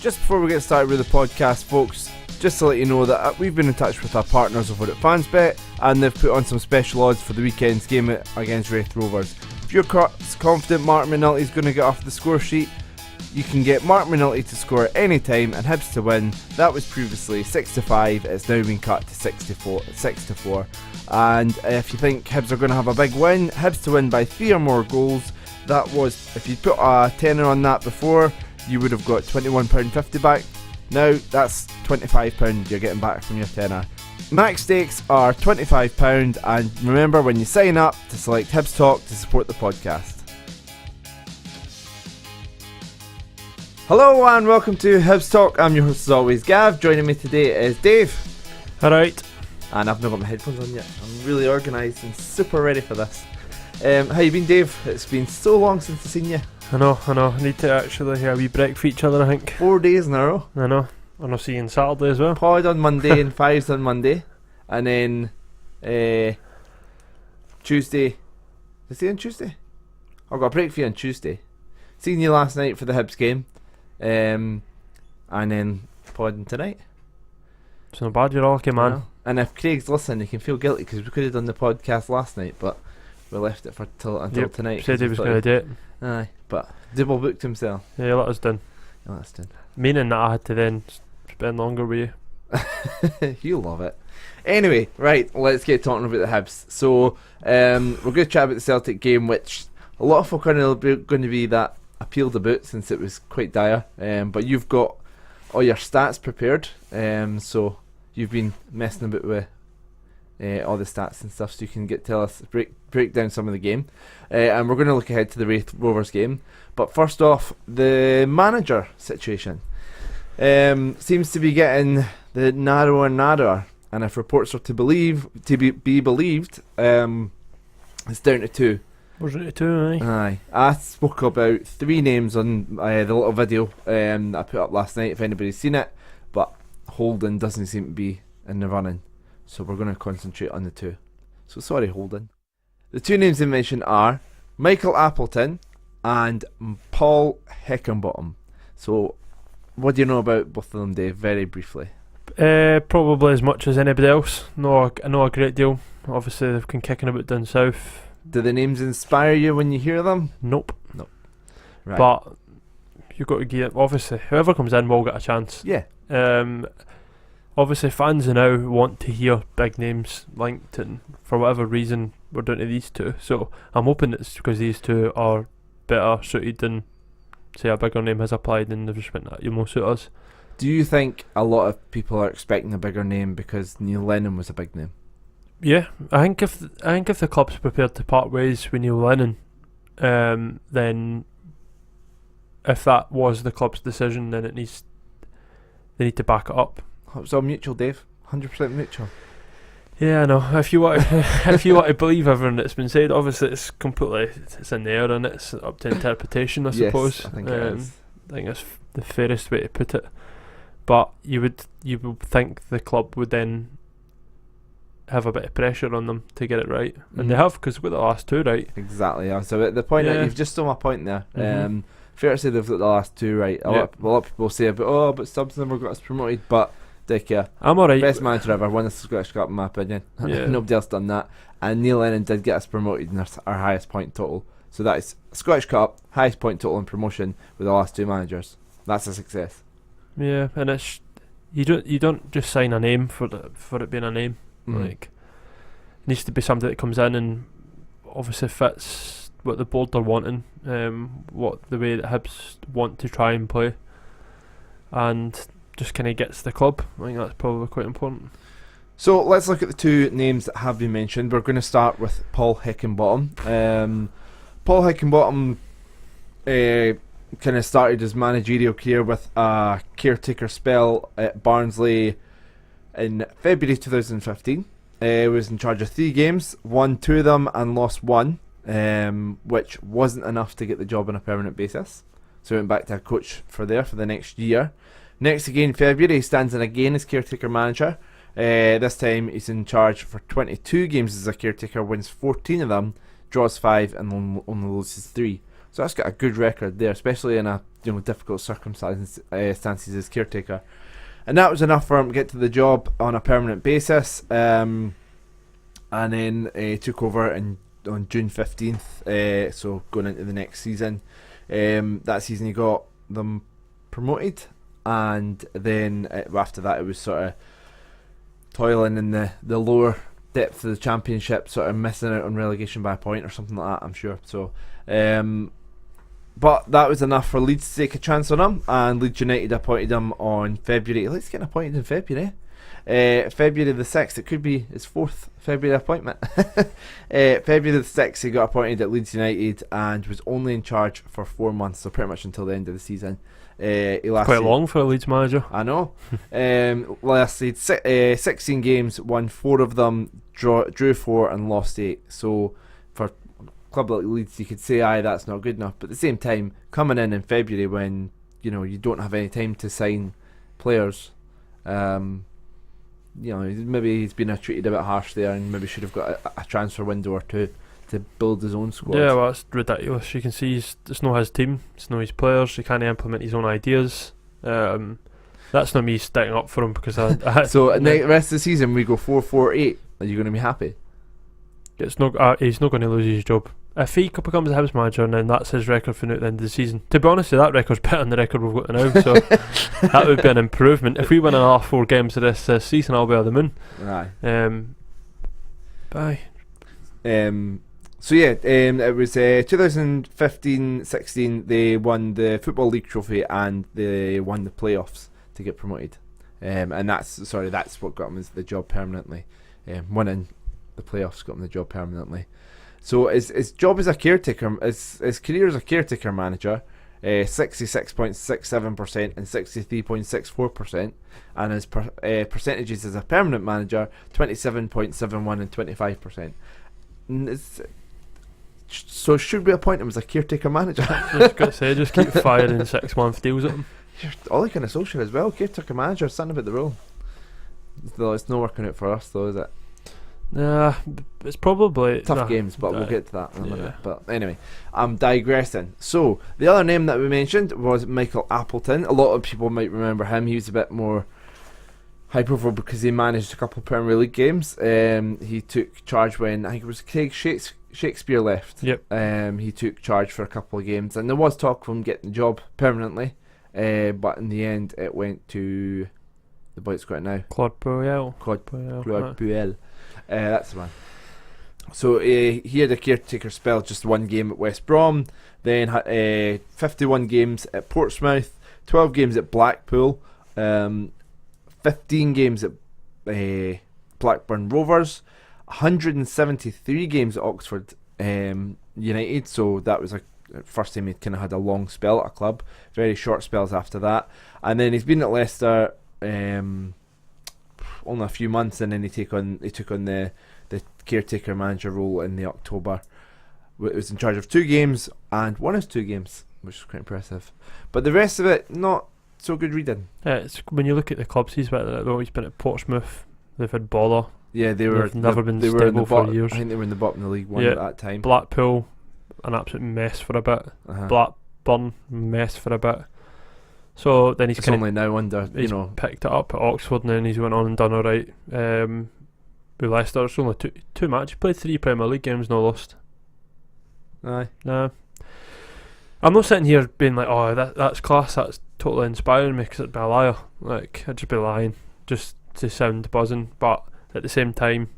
Just before we get started with the podcast, folks, just to let you know that we've been in touch with our partners over at FansBet, and they've put on some special odds for the weekend's game against Raith Rovers. If you're confident Mark McNulty's going to get off the score sheet, you can get Mark McNulty to score at any time and Hibs to win. That was previously 6-5, it's now been cut to 6-4. And if you think Hibs are going to have a big win, Hibs to win by 3 or more goals, that was, if you put a tenner on that before, you would have got £21.50 back. Now that's £25 you're getting back from your tenner. Max stakes are £25, and remember when you sign up to select Hibs Talk to support the podcast. Hello and welcome to Hibs Talk. I'm your host as always, Gav. Joining me today is Dave. Alright. And I've not got my headphones on yet. I'm really organised and super ready for this. How you been, Dave? It's been so long since I've seen you. I know. I need to actually have a wee break for each other, I think. 4 days in a row. I know. And I'll see you on Saturday as well. Pod on Monday and Fives on Monday. And then Tuesday. Is he on Tuesday? I've got a break for you on Tuesday. Seen you last night for the Hibs game. And then podding tonight. It's not bad, you're all lucky, man. No. And if Craig's listening, he can feel guilty because we could have done the podcast last night, but we left it until tonight. Said he was going to do it. Aye, but Dibble booked himself. Yeah, let us done. Oh, that's done. Meaning that I had to then spend longer with you. You love it. Anyway, right, let's get talking about the Hibs. So, we're going to chat about the Celtic game, which a lot of folk are going to be that appealed about since it was quite dire. But you've got all your stats prepared, so you've been messing about with all the stats and stuff, so you can tell us break down some of the game, and we're going to look ahead to the Raith Rovers game. But first off, the manager situation seems to be getting the narrower and narrower, and if reports are to be believed, it's down to 2. Wasn't it 2, Aye. I spoke about 3 names on the little video that I put up last night, if anybody's seen it, but Holden doesn't seem to be in the running, so we're going to concentrate on the 2. So sorry, Holden. The 2 names they mentioned are Michael Appleton and Paul Heckingbottom. So what do you know about both of them, Dave, very briefly? Probably as much as anybody else. I know a great deal. Obviously they've been kicking about down south. Do the names inspire you when you hear them? Nope. Right. But you've got to get, obviously whoever comes in will get a chance. Yeah. Obviously fans now want to hear big names linked, and for whatever reason we're down to these 2. So I'm hoping it's because these 2 are better suited than, say, a bigger name has applied, and they've just went, that you will suit us. Do you think a lot of people are expecting a bigger name because Neil Lennon was a big name? Yeah, I think if the club's prepared to part ways with Neil Lennon, then if that was the club's decision, then they need to back it up. It's all mutual, Dave. 100% mutual. Yeah, I know. If you want to believe everything that's been said, obviously it's in the air, and it's up to interpretation, I suppose. Yes, I think it is. I think that's the fairest way to put it. But you would think the club would then have a bit of pressure on them to get it right, and they have, because with the last 2 right. Exactly. So at the point that you've just done my point there. Fair to say they've got the last 2 right. A lot of people say but Stubbs never got us promoted, but dick, yeah, I'm alright. Best manager ever, won the Scottish Cup in my opinion. Yeah. Nobody else done that, and Neil Lennon did get us promoted in our highest point total. So that is Scottish Cup, highest point total in promotion with the last 2 managers. That's a success. Yeah, and it's you don't just sign a name for it being a name. Like, it needs to be somebody that comes in and obviously fits what the board are wanting, what the way that Hibs want to try and play, and just kind of gets the club. I think that's probably quite important. So let's look at the 2 names that have been mentioned. We're going to start with Paul Heckingbottom. Paul Heckingbottom kind of started his managerial career with a caretaker spell at Barnsley in February 2015. He was in charge of 3 games, won 2 of them and lost 1, which wasn't enough to get the job on a permanent basis. So he went back to a coach for the next year. Next again, February, he stands in again as caretaker manager. This time he's in charge for 22 games as a caretaker, wins 14 of them, draws 5 and only loses 3. So that's got a good record there, especially in a difficult circumstances as caretaker. And that was enough for him to get to the job on a permanent basis. And then took over on June 15th, so going into the next season. That season he got them promoted, and then after that it was sort of toiling in the lower depth of the championship, sort of missing out on relegation by a point or something like that, I'm sure. So, but that was enough for Leeds to take a chance on him, and Leeds United appointed him on February. Let's get appointed in February. February the 6th, it could be his 4th February appointment. February the 6th he got appointed at Leeds United and was only in charge for 4 months, so pretty much until the end of the season. He lasted quite long for a Leeds manager. I know. Lasted 16 games, won 4 of them, drew 4 and lost 8. So for a club like Leeds, you could say, aye, that's not good enough. But at the same time, coming in February when you don't have any time to sign players, maybe he's been treated a bit harsh there, and maybe should have got a transfer window or two to build his own squad. Yeah, well, it's ridiculous. You can see it's not his team, it's not his players. He can't implement his own ideas. That's not me sticking up for him because I so the rest of the season we go 4-4-8. Are you going to be happy? He's not going to lose his job if he becomes a Hibs manager, and then that's his record for now at the end of the season. To be honest, that record's better than the record we've got now, so that would be an improvement. If we win another 4 games of this season, I'll be on the moon. Aye. Bye. So yeah, it was 2015-16. They won the Football League trophy and they won the playoffs to get promoted. And that's what got him the job permanently. Winning the playoffs got him the job permanently. So his job as a caretaker, his career as a caretaker manager, 66.67% and 63.64%, and his percentages as a permanent manager, 27.71 and 25%. So should we appoint him as a caretaker manager? I was going to say, just keep firing 6-month deals at him. All kind of social as well. Caretaker manager, something about the role. Though it's not working out for us, though, is it? Nah, it's probably tough games, but we'll get to that in a minute. But anyway, I'm digressing. So the other name that we mentioned was Michael Appleton. A lot of people might remember him. He was a bit more high profile because he managed a couple of Premier League games. He took charge when I think it was Craig Shakespeare left. Yep. He took charge for a couple of games, and there was talk of him getting the job permanently. But in the end, it went to the boy that's got it now, Claude Puel. Claude Puel. That's the one. So he had a caretaker spell, just 1 game at West Brom, then 51 games at Portsmouth, 12 games at Blackpool, 15 games at Blackburn Rovers, 173 games at Oxford United. So that was first time he kind of had a long spell at a club, very short spells after that, and then he's been at Leicester only a few months, and then he took on the caretaker manager role in the October. It was in charge of 2 games and won his 2 games, which is quite impressive. But the rest of it, not so good reading. Yeah, it's when you look at the clubs he's been at. He's been at Portsmouth. They've had Boller. Yeah, they've never been stable for years. I think they were in the bottom of the League One at that time. Blackpool, an absolute mess for a bit. Blackburn, mess for a bit. So then he's only now under, picked it up at Oxford, and then he's went on and done alright. With Leicester, it's only two matches. He played 3 Premier League games, no lost. Aye. Nah. I'm not sitting here being like, oh, that's class, that's totally inspiring me, because it'd be a liar. Like, I'd just be lying, just to sound buzzing. But at the same time,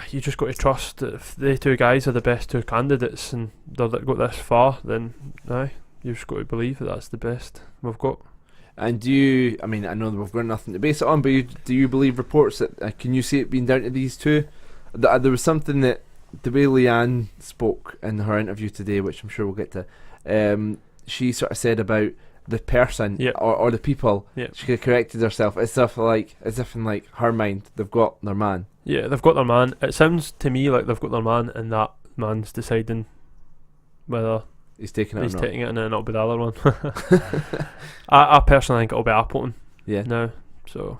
you just got to trust that if they 2 guys are the best 2 candidates and they've got this far, then aye, you've just got to believe that that's the best we've got. And I know that we've got nothing to base it on, but do you believe reports that, can you see it being down to these 2? There was something that the way Leeann spoke in her interview today, which I'm sure we'll get to, she sort of said about the person or the people. Yep. She corrected herself. It's stuff as if in her mind they've got their man. Yeah, they've got their man. It sounds to me like they've got their man, and that man's deciding whether he's taking it or not. Taking it, and then it'll be the other one. I personally think it'll be Appleton. Yeah. No. So.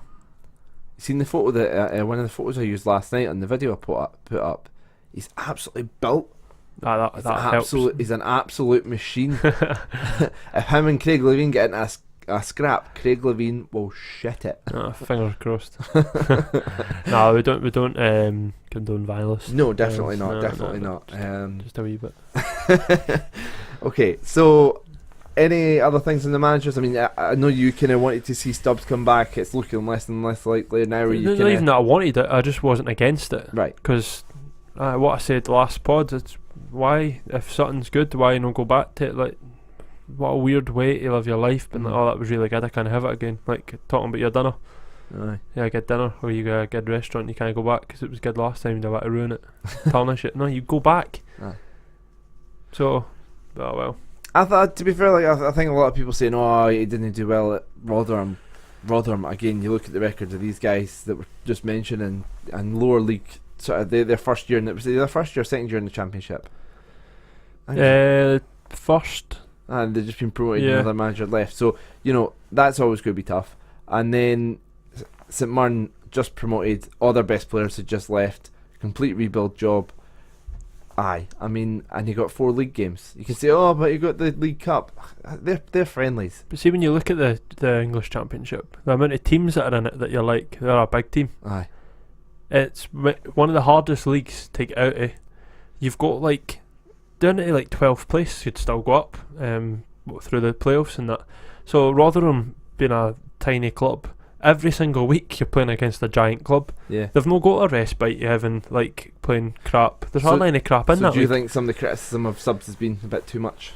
You seen the photo that one of the photos I used last night on the video I put up? He's absolutely built. that helps. He's an absolute machine. If him and Craig Levein get into a scrap, Craig Levein will shit it. Fingers crossed. No, we don't condone violence. No, definitely not. Definitely not. Just a wee bit. Okay, so any other things in the managers? I mean, I know you kind of wanted to see Stubbs come back. It's looking less and less likely now. Not even that I wanted it. I just wasn't against it. Right. Because what I said last pod, it's why, if something's good, why not go back to it? Like, what a weird way to live your life. But like, oh, that was really good, I can't have it again. Like talking about your dinner. Aye. Yeah, get dinner, or you go a good restaurant, you can't go back because it was good last time. You don't want to ruin it, tarnish it. No, you go back. Aye. So, oh well. I thought, to be fair, like I think a lot of people saying, "Oh, he didn't do well at Rotherham." Rotherham again. You look at the records of these guys that were just mentioned, and lower league. Sort of their first year, and it was their first year, second year in the Championship. First. And they've just been promoted, and another manager left. So that's always going to be tough. And then St Mirren just promoted. All their best players had just left. Complete rebuild job. Aye, I mean, and you got 4 league games. You can say, oh, but you got the League Cup. They're friendlies. But see, when you look at the English Championship, the amount of teams that are in it that you're like, they're a big team. Aye, it's one of the hardest leagues to get out of. You've got like down to like 12th place, you'd still go up through the playoffs and that. So Rotherham being a tiny club, every single week you're playing against a giant club. Yeah, they've not got a respite. You having like playing crap. There's hardly any crap in that. So do you think some of the criticism of subs has been a bit too much?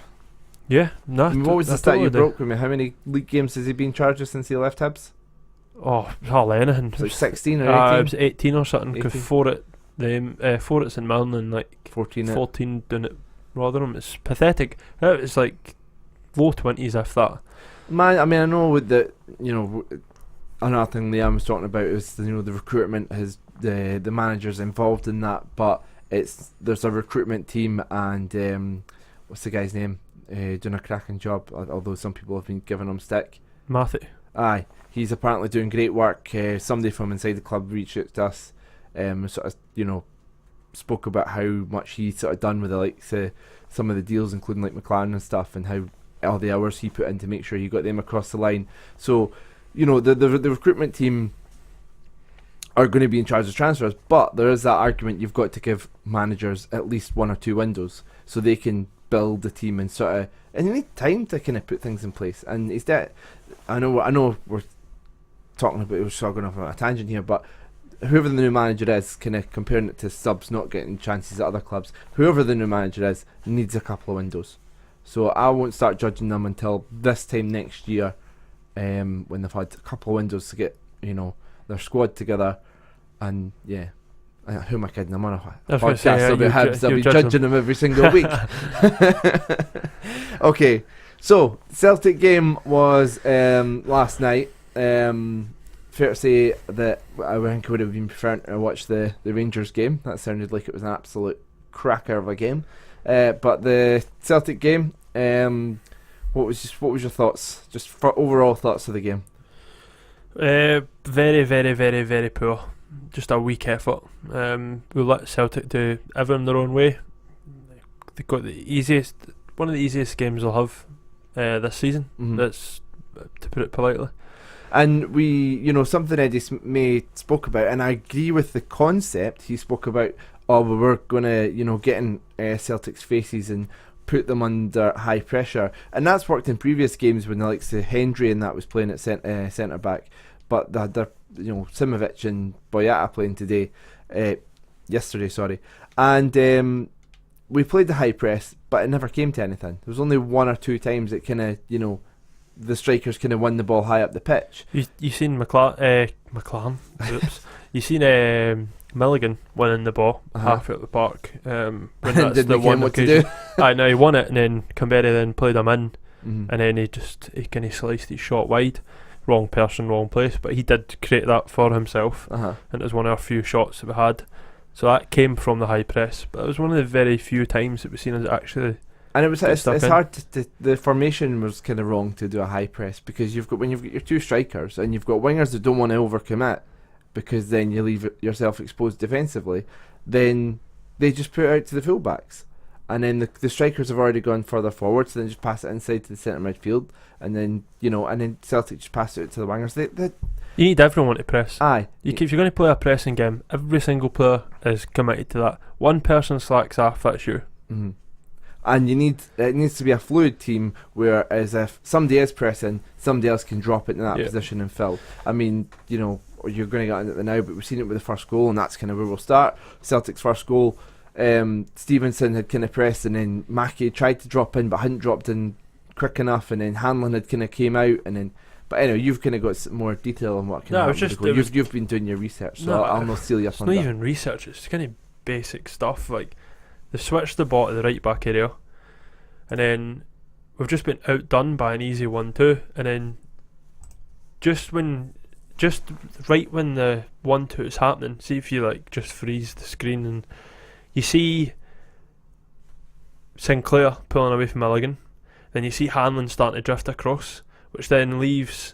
Yeah, no. I mean, what was the stat you broke with me? How many league games has he been charged with since he left Hibs? Oh, hardly anything. It was like 16 or 18? It was 18 or something, because 4 at St Mirren and like 14 down at Rotherham. It's pathetic. It's like low 20s if that. Man, I mean, I know with the, another thing Leeann was talking about is the recruitment, the managers involved in that, but there's a recruitment team and what's the guy's name, doing a cracking job, although some people have been giving him stick. Matthew. Aye, he's apparently doing great work. Somebody from inside the club reached out to us, sort of spoke about how much he's sort of done with the likes of some of the deals, including like McLaren and stuff, and how all the hours he put in to make sure he got them across the line. So the recruitment team are going to be in charge of transfers, but there is that argument you've got to give managers at least 1 or 2 windows so they can build the team and sort of, and you need time to kind of put things in place. And is that, I know we're talking about, we're sort of going off on a tangent here, but whoever the new manager is, kind of comparing it to subs not getting chances at other clubs, whoever the new manager is needs a couple of windows. So I won't start judging them until this time next year, when they've had a couple of windows to get their squad together. And yeah, who am I kidding? I'm on a podcast about Hibs. I'll be judging them every single week. Okay, so Celtic game was last night. Fair to say that I think I would have been preferring to watch the Rangers game. That sounded like it was an absolute cracker of a game. But the Celtic game, what was your thoughts? Just for overall thoughts of the game. Very, very, very, very poor. Just a weak effort. We let Celtic do everything their own way. They got one of the easiest games they'll have this season. Mm-hmm. That's, to put it politely. And we, something Eddie May spoke about, and I agree with the concept. He spoke about, we're going to, get in Celtic's faces and put them under high pressure. And that's worked in previous games when the likes of Hendry and that was playing at centre back. But they're Simovic and Boyata playing yesterday, sorry. And we played the high press, but it never came to anything. There was only 1 or 2 times it kind of, the strikers kind of won the ball high up the pitch. You seen McLaren? Oops. You seen Milligan winning the ball half out the park. When that's didn't the one what occasion. To do. I know he won it, and then Canberra then played him in, mm-hmm. and then he kind of sliced his shot wide. Wrong person, wrong place. But he did create that for himself, and it was one of our few shots that we had. So that came from the high press, but it was one of the very few times that we've seen us actually. And it's hard the formation was kind of wrong to do a high press, because when you've got your 2 strikers and you've got wingers that don't want to overcommit, because then you leave yourself exposed defensively, then they just put it out to the fullbacks. and then the strikers have already gone further forward, so then just pass it inside to the centre midfield, and then Celtic just pass it out to the wingers. You need everyone to press. Aye. If you're going to play a pressing game, every single player is committed to that. One person slacks off, that's you. Mm-hmm. And it needs to be a fluid team, whereas if somebody is pressing, somebody else can drop into that position and fill. I mean, you're going to get into it now, but we've seen it with the first goal, and that's kind of where we'll start. Celtic's first goal, Stevenson had kind of pressed, and then Mackie tried to drop in, but hadn't dropped in quick enough, and then Hanlon had kind of came out, and then. But anyway, you've kind of got some more detail on what can happen. You've been doing your research, so I'll not steal you up on that. It's not even research; it's kind of basic stuff. Like they switched the ball to the right back area, and then we've just been outdone by an easy 1-2, and then just right when the 1-2 is happening, see if you just freeze the screen and you see Sinclair pulling away from Milligan, then you see Hanlon starting to drift across, which then leaves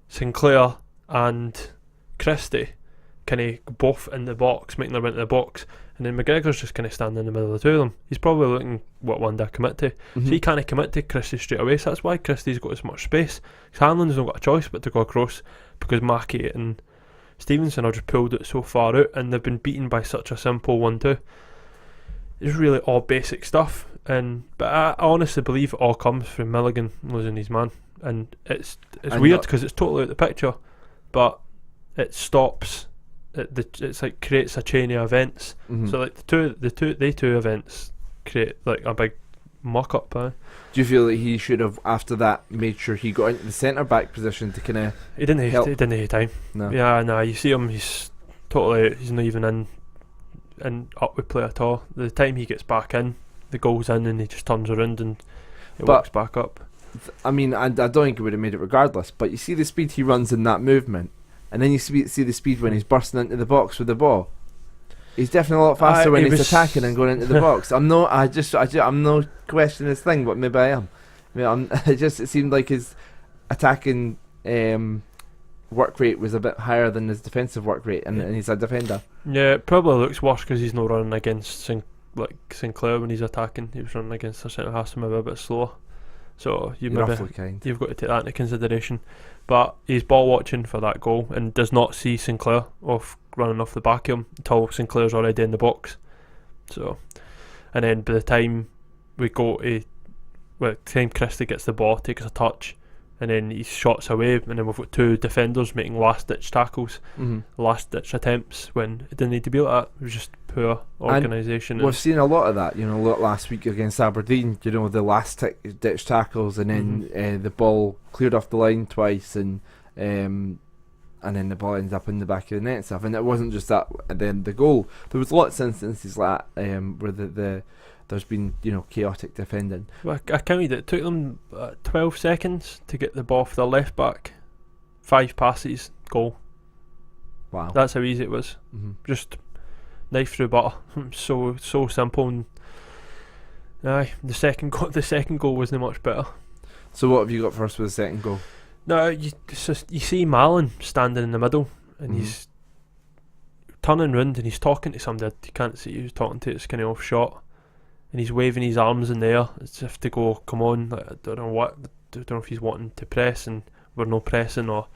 Sinclair and Christie kind of both in the box, making their way into the box, and then McGregor's just kind of standing in the middle of the two of them. He's probably looking what one to commit to. So he can't commit to Christie straight away, so that's why Christie's got as much space. Because Hanlon's not got a choice but to go across, because Mackie and Stevenson have just pulled it so far out, and they've been beaten by such a simple 1-2. It's really all basic stuff, but I honestly believe it all comes from Milligan losing his man. And it's weird because it's totally out of the picture, but it stops. It's like creates a chain of events. So like the two events create like a big muck up. Do you feel that he should have after that made sure he got into the centre back position to kind of? He didn't have time. No. Yeah, no. You see him. He's totally. He's not even in up with play at all. The time he gets back in, the goal's in, and he just turns around and it walks back up. I mean, and I don't think he would have made it regardless, but you see the speed he runs in that movement, and then you see the speed when he's bursting into the box with the ball. He's definitely a lot faster when he's attacking and going into the box. I'm not questioning this thing, but maybe I am. It seemed like his attacking work rate was a bit higher than his defensive work rate, and he's a defender. Yeah, it probably looks worse because he's not running against Sinclair when he's attacking. He was running against a centre half, so maybe a bit slower. So you've got to take that into consideration. But he's ball watching for that goal and does not see Sinclair running off the back of him until Sinclair's already in the box. So, and then by the time we go to, the time Christie gets the ball, takes a touch, and then he shots away, and then we've got two defenders making last ditch tackles, last ditch attempts when it didn't need to be like that. It was just poor organisation. We've seen a lot of that, last week against Aberdeen, the last ditch tackles, and then the ball cleared off the line twice, and then the ball ends up in the back of the net and stuff. And it wasn't just that, and then the goal. There was lots of instances like that where there's been chaotic defending. Well, I counted it took them 12 seconds to get the ball for the left back. 5 passes, goal. Wow, that's how easy it was. Just knife through butter. so simple. And the second goal wasn't much better. So what have you got first with the second goal? No, you see Malin standing in the middle, and he's turning round and he's talking to somebody. You can't see who he's talking to. It's kind of off shot. And he's waving his arms in the air as if to go, come on. I don't know if he's wanting to press and we're no pressing, or.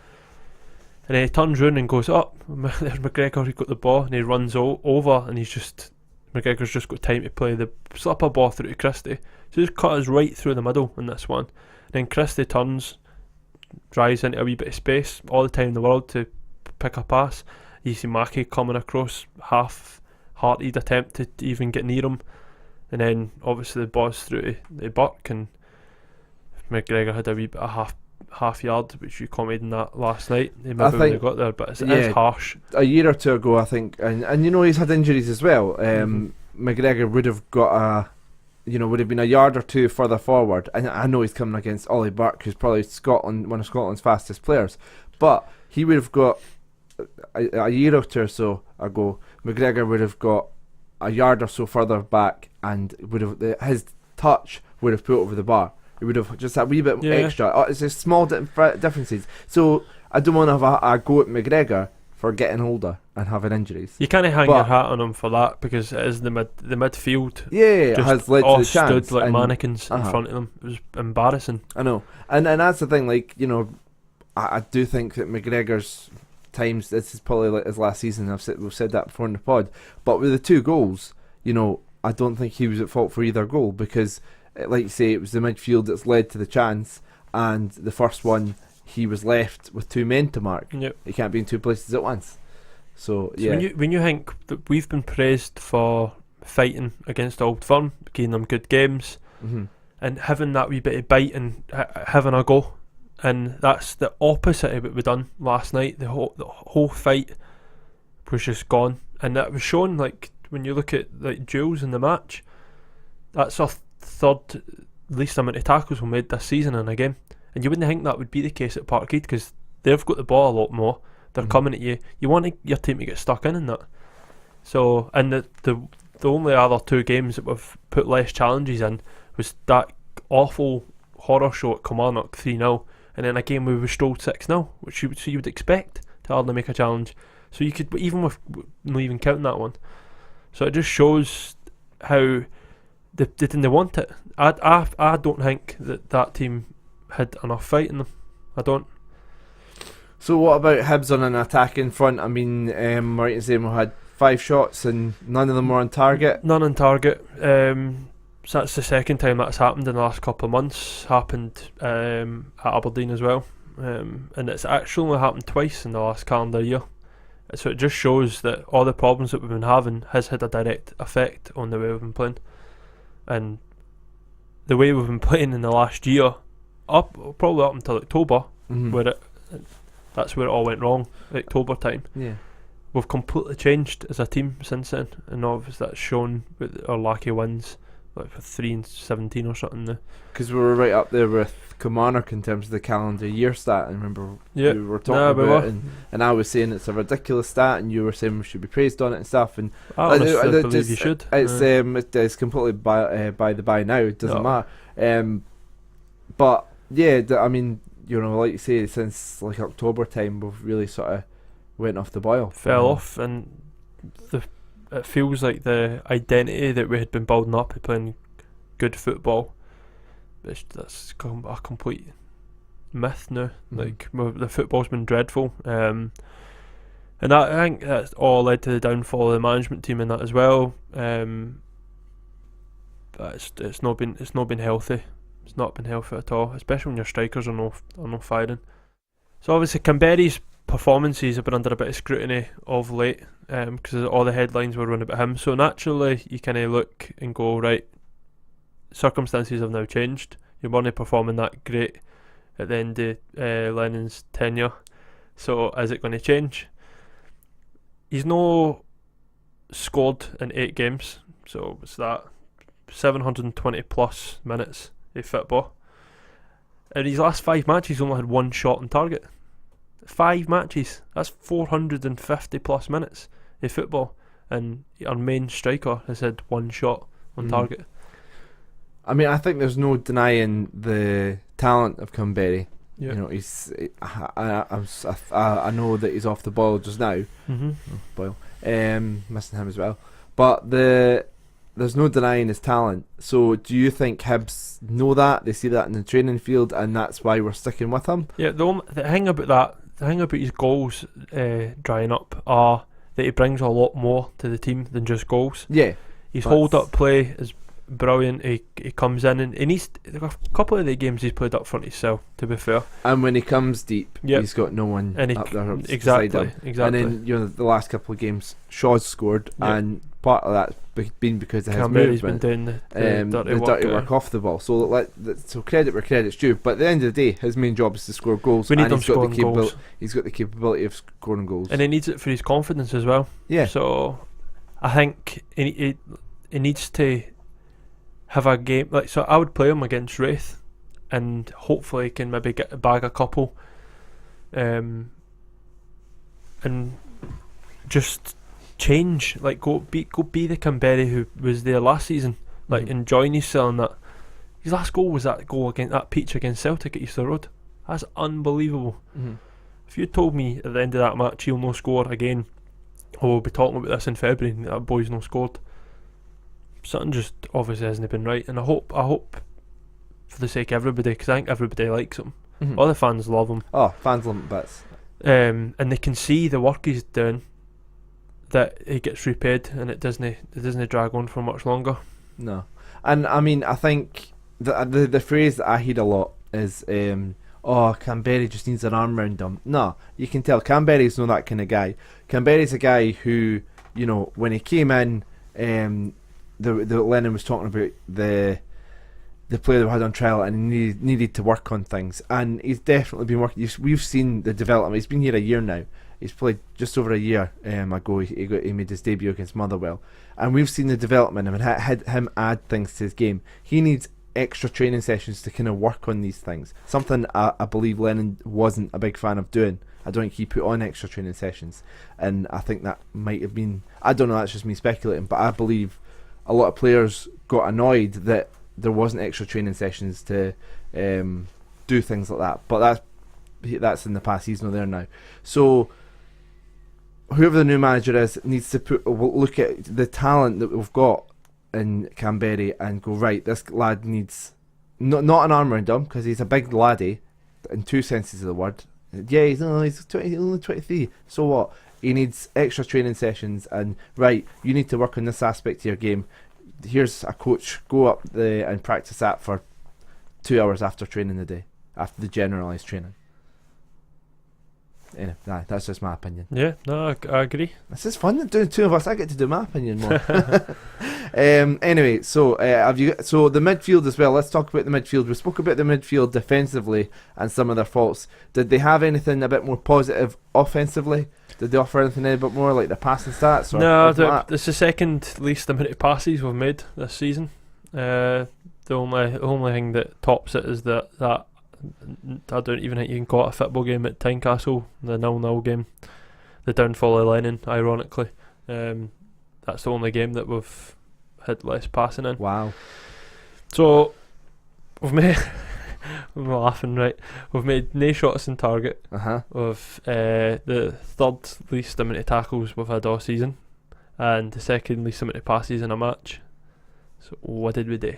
And then he turns round and goes up. There's McGregor, he got the ball, and he runs over, and McGregor's just got time to play the slipper ball through to Christie. So he just cut us right through the middle in this one. And then Christie turns, drives into a wee bit of space, all the time in the world to pick a pass. You see Mackie coming across, half-hearted attempt to even get near him. And then obviously the ball's through to Burke, and McGregor had a wee bit of half yard, which you commented on that last night. He maybe would have got there, but it's harsh. A year or two ago, I think, and he's had injuries as well. McGregor would have got would have been a yard or two further forward. And I know he's coming against Ollie Burke, who's probably one of Scotland's fastest players, but he would have got a year or two or so ago. McGregor would have got a yard or so further back, and his touch would have put over the bar. It would have just a wee bit extra. It's just small differences. So I don't want to have a go at McGregor, for getting older and having injuries. You can't hang your hat on him for that, because it is the midfield. Yeah, it has led to the chance. Stood like mannequins in front of them. It was embarrassing. I know, and that's the thing. Like, you know, I do think that McGregor's times, this is probably like his last season. We've said that before in the pod. But with the 2 goals, you know, I don't think he was at fault for either goal, because, like you say, it was the midfield that's led to the chance, and the first one, he was left with 2 men to mark. Yep. He can't be in 2 places at once. So yeah. When you think that we've been praised for fighting against Old Firm, giving them good games, and having that wee bit of bite and having a go, and that's the opposite of what we done last night. The whole fight was just gone, and that was shown. Like, when you look at like duels in the match, that's our third least amount of tackles we made this season in a game. And you wouldn't think that would be the case at Parkhead, because they've got the ball a lot more. They're coming at you. You want your team to get stuck in that. So, and the only other 2 games that we've put less challenges in was that awful horror show at Kilmarnock 3-0, and then a game where we strolled 6-0, which you would expect to hardly make a challenge. So you could, even with not even counting that one. So it just shows how they didn't want it. I don't think that team had enough fight in them. I don't. So what about Hibs on an attacking front? I mean, right in saying we had 5 shots and none of them were on target. None on target. So that's the second time that's happened in the last couple of months. Happened at Aberdeen as well, and it's actually only happened twice in the last calendar year. So it just shows that all the problems that we've been having has had a direct effect on the way we've been playing, and the way we've been playing in the last year, probably up until October, where that's where it all went wrong. October time. Yeah. We've completely changed as a team since then, and obviously that's shown with our lack of wins, like for 3-17 or something. Because we were right up there with Kilmarnock in terms of the calendar year stat. I remember we were talking about it, and I was saying it's a ridiculous stat, and you were saying we should be praised on it and stuff. And I honestly believe you should. It's completely by the by now. It doesn't matter. But yeah, I mean, you know, like you say, since like October time, we've really sort of went off the boil. Fell off, and it feels like the identity that we had been building up of playing good football, that's a complete myth now. Like, the football's been dreadful, and I think that's all led to the downfall of the management team in that as well. But it's not been healthy. It's not been healthy at all, especially when your strikers are no firing. So obviously Canberra's performances have been under a bit of scrutiny of late, because all the headlines were running about him. So naturally you kind of look and go, right, circumstances have now changed. You weren't performing that great at the end of Lennon's tenure. So is it going to change? He's no scored in 8 games. So what's that? 720 plus minutes of football. In his last 5 matches, he's only had 1 shot on target. 5 matches. That's 450 plus minutes of football, and our main striker has had 1 shot on target. I mean, I think there's no denying the talent of Canberra. Yeah. You know, I know that he's off the boil just now. Missing him as well. But there's no denying his talent. So do you think Hibs know that? They see that in the training field, and that's why we're sticking with him? Yeah, the thing about his goals drying up are that he brings a lot more to the team than just goals. Yeah. His hold-up play is brilliant. He comes in, and he's a couple of the games he's played up front himself, to be fair. And when he comes deep, he's got no one up there beside him. Exactly. And then, you know, the last couple of games, Shaw's scored, and part of that's been because of his movement. Been doing the dirty work off the ball. So credit where credit's due. But at the end of the day, his main job is to score goals. We need him scoring goals. He's got the capability of scoring goals, and he needs it for his confidence as well. Yeah. So I think he needs to have a game so I would play him against Raith, and hopefully he can maybe bag a couple, and just change, like go be the Canberra who was there last season, like enjoying himself. And that his last goal was that goal against that peach against Celtic at Easter Road. That's unbelievable. If you told me at the end of that match he'll no score again, or we'll be talking about this in February and that boy's no scored, something just obviously hasn't been right. And I hope for the sake of everybody, because I think everybody likes him. Mm-hmm. All the fans love him. Oh, fans love him bits. And they can see the work he's doing, that he gets repaid, and it doesn't drag on for much longer. No, and I mean, I think the phrase that I hear a lot is, "Oh, Canberra just needs an arm round him." No, you can tell Canberra's not that kind of guy. Canberra's a guy who, you know, when he came in, the Lennon was talking about the player that we had on trial, and he needed to work on things, and he's definitely been working. We've seen the development. He's been here a year now. He's played just over a year ago. He made his debut against Motherwell, and we've seen the development and had him add things to his game. He needs extra training sessions to kind of work on these things. Something I believe Lennon wasn't a big fan of doing. I don't think he put on extra training sessions, and I think that might have been. I don't know. That's just me speculating, but I believe a lot of players got annoyed that there wasn't extra training sessions to do things like that. But that's in the past. He's not there now. So whoever the new manager is needs to look at the talent that we've got in Canberra and go, right, this lad needs not an arm around him, because he's a big laddie in two senses of the word. Yeah, he's only 23. So what? He needs extra training sessions, and right, you need to work on this aspect of your game. Here's a coach, go up and practice that for 2 hours after training the day, after the generalised training. Anyway, that's just my opinion. Yeah, no, I agree. This is fun doing two of us. I get to do my opinion more. Anyway, so the midfield as well. Let's talk about the midfield. We spoke about the midfield defensively and some of their faults. Did they have anything a bit more positive offensively? Did they offer anything a bit more, like the passing stats? Or no, it's the second least amount of passes we've made this season. The only thing that tops it is that I don't even think you can call it a football game at Tynecastle, the 0-0 game, the downfall of Lennon, ironically. That's the only game that we've had less passing in. Wow. So we've made I'm laughing, right? We've made no shots on target. Of the third least amount of tackles we've had all season, and the second least amount of passes in a match. So what did we do?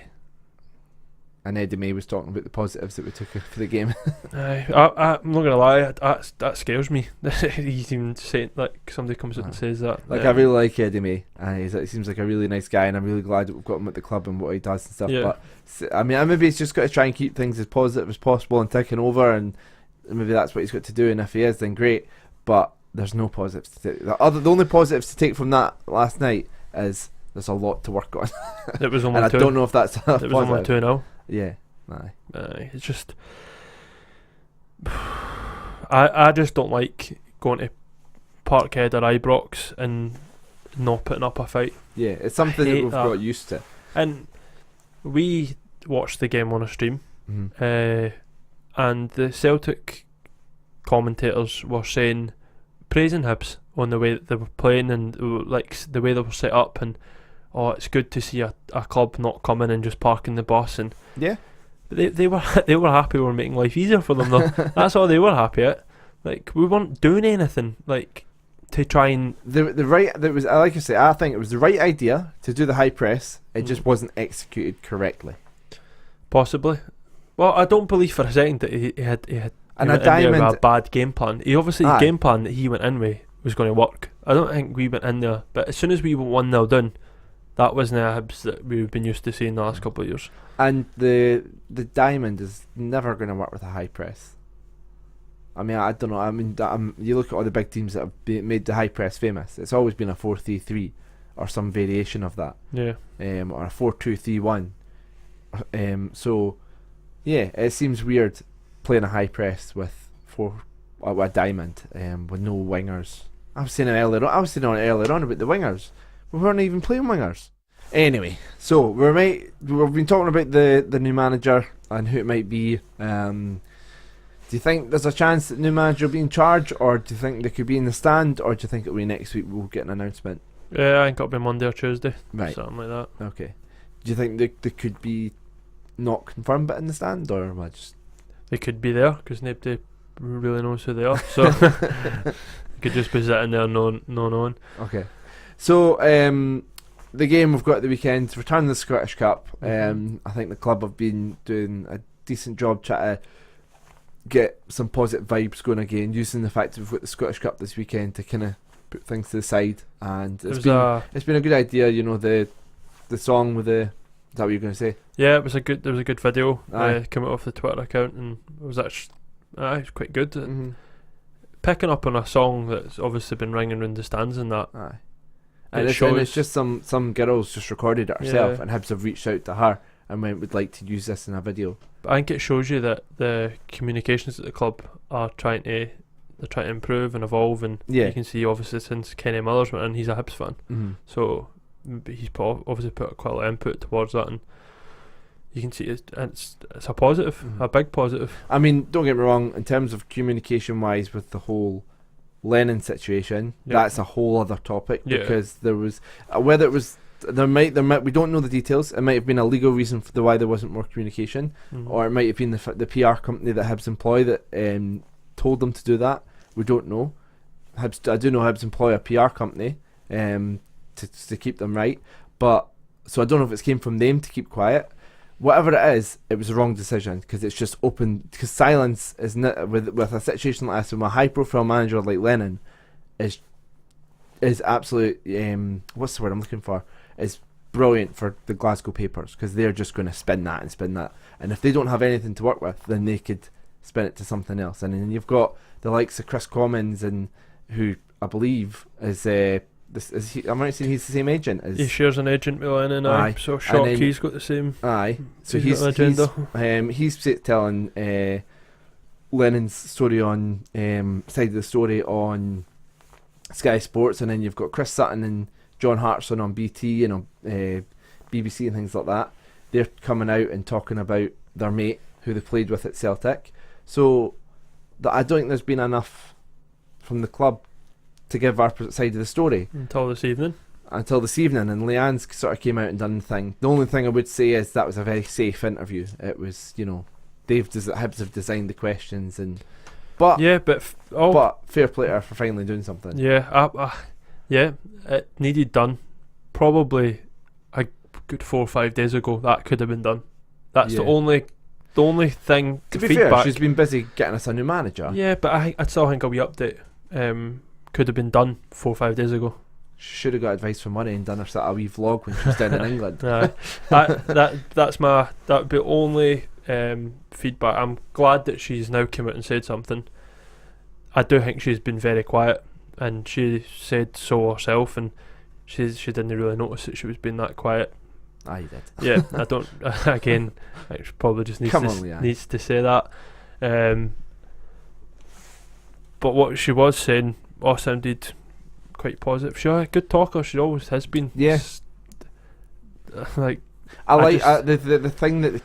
And Eddie May was talking about the positives that we took for the game. I'm not gonna lie, that scares me. He's even saying, like, somebody comes out and says that. Like, I really like Eddie May, and he seems like a really nice guy, and I'm really glad that we've got him at the club and what he does and stuff. Yeah. But I mean, maybe he's just got to try and keep things as positive as possible and ticking over, and maybe that's what he's got to do. And if he is, then great. But there's no positives to take. The only positives to take from that last night is there's a lot to work on. It was only and 2. I don't know if that's a it was only 2-0. Yeah, aye. It's just I just don't like going to Parkhead or Ibrox and not putting up a fight. Yeah, it's something that we've got used to. And we watched the game on a stream, and the Celtic commentators were praising Hibs on the way that they were playing and like the way they were set up, and it's good to see a club not coming and just parking the bus. And yeah, they were happy we were making life easier for them though. That's all they were happy at. Like, we weren't doing anything like to try and like I say, I think it was the right idea to do the high press. It just wasn't executed correctly. Possibly. Well, I don't believe for a second that he had and a bad game plan. He obviously the game plan that he went in with was going to work. I don't think we went in there, but as soon as we were 1-0 down, that wasn't the Hibs that we've been used to seeing the last couple of years. And the diamond is never going to work with a high press. I mean, I don't know. I mean, you look at all the big teams that have made the high press famous. It's always been a 4-3-3 or some variation of that. Yeah. Or a 4-2-3-1. So, yeah, it seems weird playing a high press with a diamond with no wingers. I was saying earlier on about the wingers. We weren't even playing wingers. Anyway, so we've been talking about the new manager and who it might be. Do you think there's a chance that the new manager will be in charge, or do you think they could be in the stand, or do you think it'll be next week we'll get an announcement? Yeah, I think it'll be Monday or Tuesday. Right. Something like that. Okay. Do you think they could be not confirmed but in the stand, or am I just... They could be there because nobody really knows who they are. So could just be sitting there no knowing. Okay. So the game we've got at the weekend, return to the Scottish Cup. I think the club have been doing a decent job trying to get some positive vibes going again, using the fact that we've got the Scottish Cup this weekend to kind of put things to the side. And it's been a good idea, you know, the song with the... Is that what you're going to say? Yeah, there was a good video coming off the Twitter account, and it was actually quite good. Picking up on a song that's obviously been ringing around the stands and that. And it's just some girls just recorded it herself, and Hibs have reached out to her and went, would like to use this in a video. But I think it shows you that the communications at the club are trying to improve and evolve, and you can see obviously since Kenny Miller's went in, he's a Hibs fan, so he's obviously put quite a lot of input towards that, and you can see it's a positive, a big positive. I mean, don't get me wrong, in terms of communication wise with the whole Lennon situation, that's a whole other topic, because there was whether it was there might we don't know the details. It might have been a legal reason for why there wasn't more communication, or it might have been the PR company that Hibs employ that told them to do that. We don't know. I do know Hibs employ a PR company to keep them right, but so I don't know if it came from them to keep quiet. Whatever it is, it was the wrong decision, because it's just open. Because silence is not, with a situation like this, with a high profile manager like Lennon, is absolute. What's the word I'm looking for? Is brilliant for the Glasgow papers, because they're just going to spin that, and if they don't have anything to work with, then they could spin it to something else. And then you've got the likes of Chris Commons, and who I believe is I'm right saying he's the same agent as... He shares an agent with Lennon, so shock he's got the same... So he's telling Lennon's story on side of the story on Sky Sports, and then you've got Chris Sutton and John Hartson on BT and on BBC and things like that. They're coming out and talking about their mate who they played with at Celtic. So I don't think there's been enough from the club to give our side of the story until this evening, and Leeann sort of came out and done the thing. The only thing I would say is that was a very safe interview. It was, you know, Hibs have designed the questions, but fair play to her for finally doing something. It needed done probably a good 4 or 5 days ago. That could have been done. That's the only thing. To be fair, she's been busy getting us a new manager. Yeah, but I still think a wee update could have been done 4 or 5 days ago. She should have got advice from Murray and done her a wee vlog when she was down in England. That would be only feedback. I'm glad that she's now come out and said something. I do think she's been very quiet, and she said so herself, and she didn't really notice that she was being that quiet. You did. Yeah, I don't. Again, she probably just needs to say that. But what she was saying all sounded quite positive. She's a good talker. She always has been. Yeah. The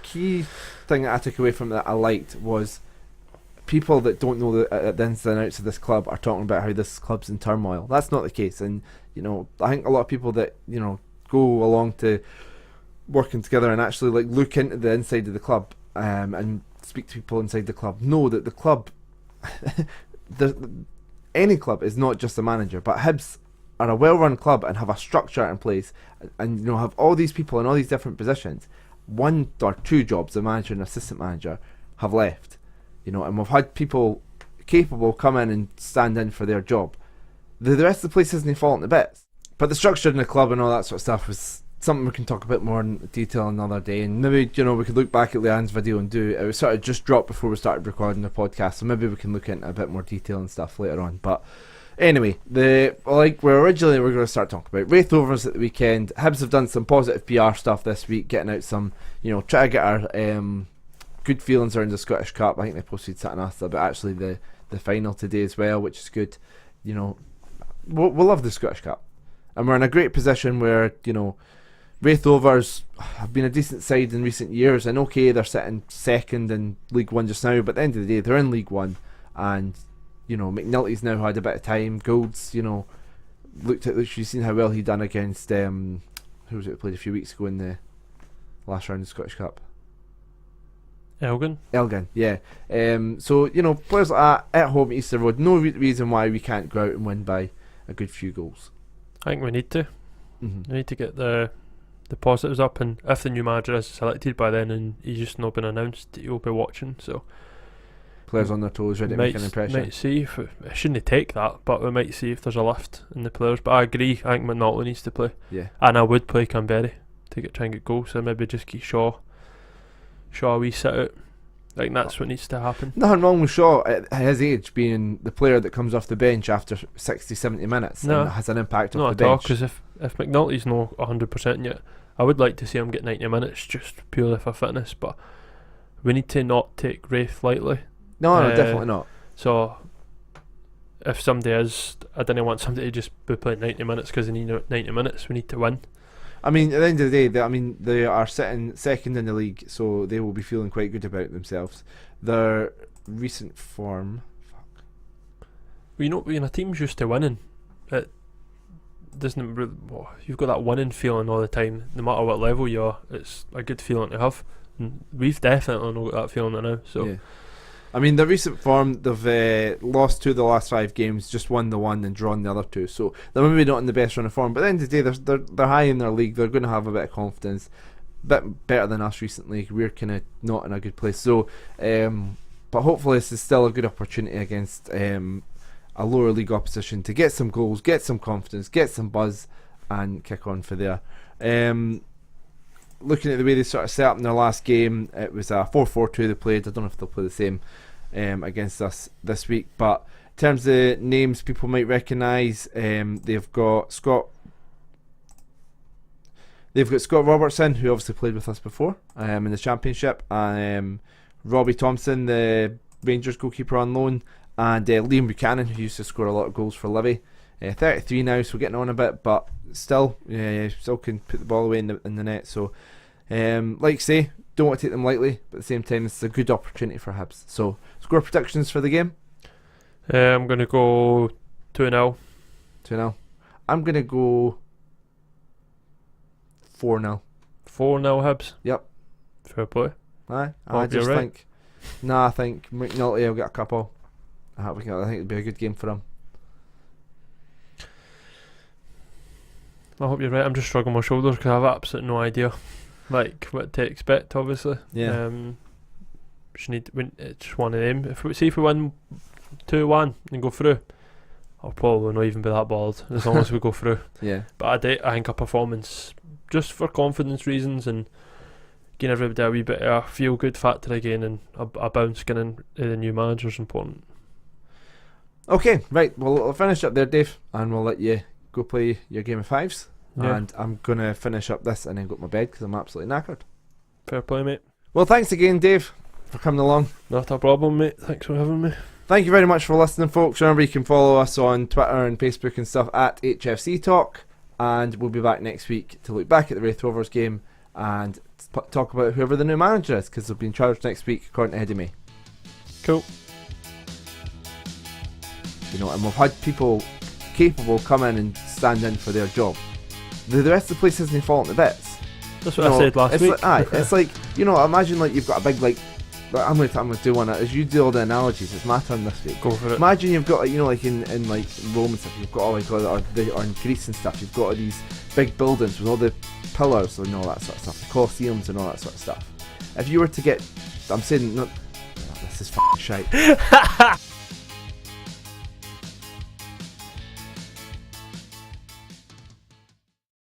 key thing that I took away from that I liked was people that don't know the ins and outs of this club are talking about how this club's in turmoil. That's not the case, and you know, I think a lot of people that, you know, go along to working together and actually like look into the inside of the club and speak to people inside the club know that the club any club is not just a manager, but Hibs are a well-run club and have a structure in place, and you know, have all these people in all these different positions. 1 or 2 jobs, the manager and assistant manager, have left, you know, and we've had people capable come in and stand in for their job. The rest of the place isn't falling to bits, but the structure in the club and all that sort of stuff was something we can talk a bit more in detail another day, and maybe, you know, we could look back at Leann's video and do it was sort of just dropped before we started recording the podcast, so maybe we can look into a bit more detail and stuff later on. But anyway, we're going to start talking about Raith Rovers at the weekend. Hibs have done some positive PR stuff this week, getting out some, you know, try to get our good feelings around the Scottish Cup. I think they posted something else about actually the final today as well, which is good. You know, we'll love the Scottish Cup, and we're in a great position where, you know, Raith Rovers have been a decent side in recent years, and okay, they're sitting second in League One just now, but at the end of the day, they're in League One, and you know, McNulty's now had a bit of time. Gould's, you know, you've seen how well he done against who was it played a few weeks ago in the last round of the Scottish Cup? Elgin, yeah. So, players like that at home at Easter Road, no reason why we can't go out and win by a good few goals. I think we need to. Mm-hmm. We need to get the positives up, and if the new manager is selected by then and he's just not been announced, you'll be watching. So players on their toes, ready to make an impression. Might see if it shouldn't take that, but we might see if there's a lift in the players. But I agree. I think McNulty needs to play. Yeah, and I would play Canberra to try and get goals. So maybe just keep Shaw a wee sit out. I think that's what needs to happen. Nothing wrong with Shaw at his age being the player that comes off the bench after 60-70 minutes and has an impact off the bench. Because if McNulty's not 100% yet, I would like to see him get 90 minutes just purely for fitness, but we need to not take Raith lightly. No, definitely not. So if somebody is, I don't want somebody to just be playing 90 minutes because they need 90 minutes. We need to win. I mean, at the end of the day, they are sitting second in the league, so they will be feeling quite good about themselves. Their recent form... Well, when a team's used to winning, it doesn't really... you've got that winning feeling all the time. No matter what level you are, it's a good feeling to have. And we've definitely not got that feeling now. So. Yeah. I mean, the recent form, they've lost 2 of the last 5 games, just won the 1 and drawn the other 2. So they're maybe not in the best run of form, but at the end of the day, they're high in their league. They're going to have a bit of confidence, a bit better than us recently. We're kind of not in a good place. So, but hopefully this is still a good opportunity against a lower league opposition to get some goals, get some confidence, get some buzz, and kick on for there. Looking at the way they sort of set up in their last game, it was a 4-4-2 they played. I don't know if they'll play the same against us this week, but in terms of names people might recognise, they've got Scott Robertson, who obviously played with us before in the Championship, and Robbie Thompson, the Rangers goalkeeper on loan, and Leeann Buchanan, who used to score a lot of goals for Livy. 33 now, so getting on a bit, but still can put the ball away in the net. So, like I say, don't want to take them lightly, but at the same time, it's a good opportunity for Hibs. So, score predictions for the game? I'm going to go 2-0. 2-0. I'm going to go 4-0. 4-0 Hibs? Yep. Fair play. I just think... I think McNulty will get a couple. I think it'll be a good game for him. I hope you're right. I'm just shrugging my shoulders because I have absolutely no idea what to expect, obviously. Yeah. It's one of them. If we win 2-1 and go through, I'll probably not even be that bothered as long as we go through. Yeah. But I think a performance, just for confidence reasons and giving everybody a wee bit of a feel-good factor again, and a bounce getting the new manager is important. Okay, right. Well, I'll finish up there, Dave, and we'll let you go play your game of 5s, and I'm going to finish up this and then go to my bed because I'm absolutely knackered. Fair play, mate. Well, thanks again, Dave, for coming along. Not a problem, mate. Thanks for having me. Thank you very much for listening, folks. Remember, you can follow us on Twitter and Facebook and stuff at HFC Talk, and we'll be back next week to look back at the Raith Rovers game and talk about whoever the new manager is, because they'll be in charge next week, according to Eddie May. Cool. And we've had people capable come in and stand in for their job. The rest of the place isn't falling to bits. That's what I said last week. It's like, imagine you've got a big I'm going to do one as you do all the analogies. It's my turn this week. Go for it. Imagine you've got in Rome and stuff, you've got all or in Greece and stuff, you've got all these big buildings with all the pillars and all that sort of stuff, the Colosseums and all that sort of stuff. If you were to get, I'm saying, this is fucking shite.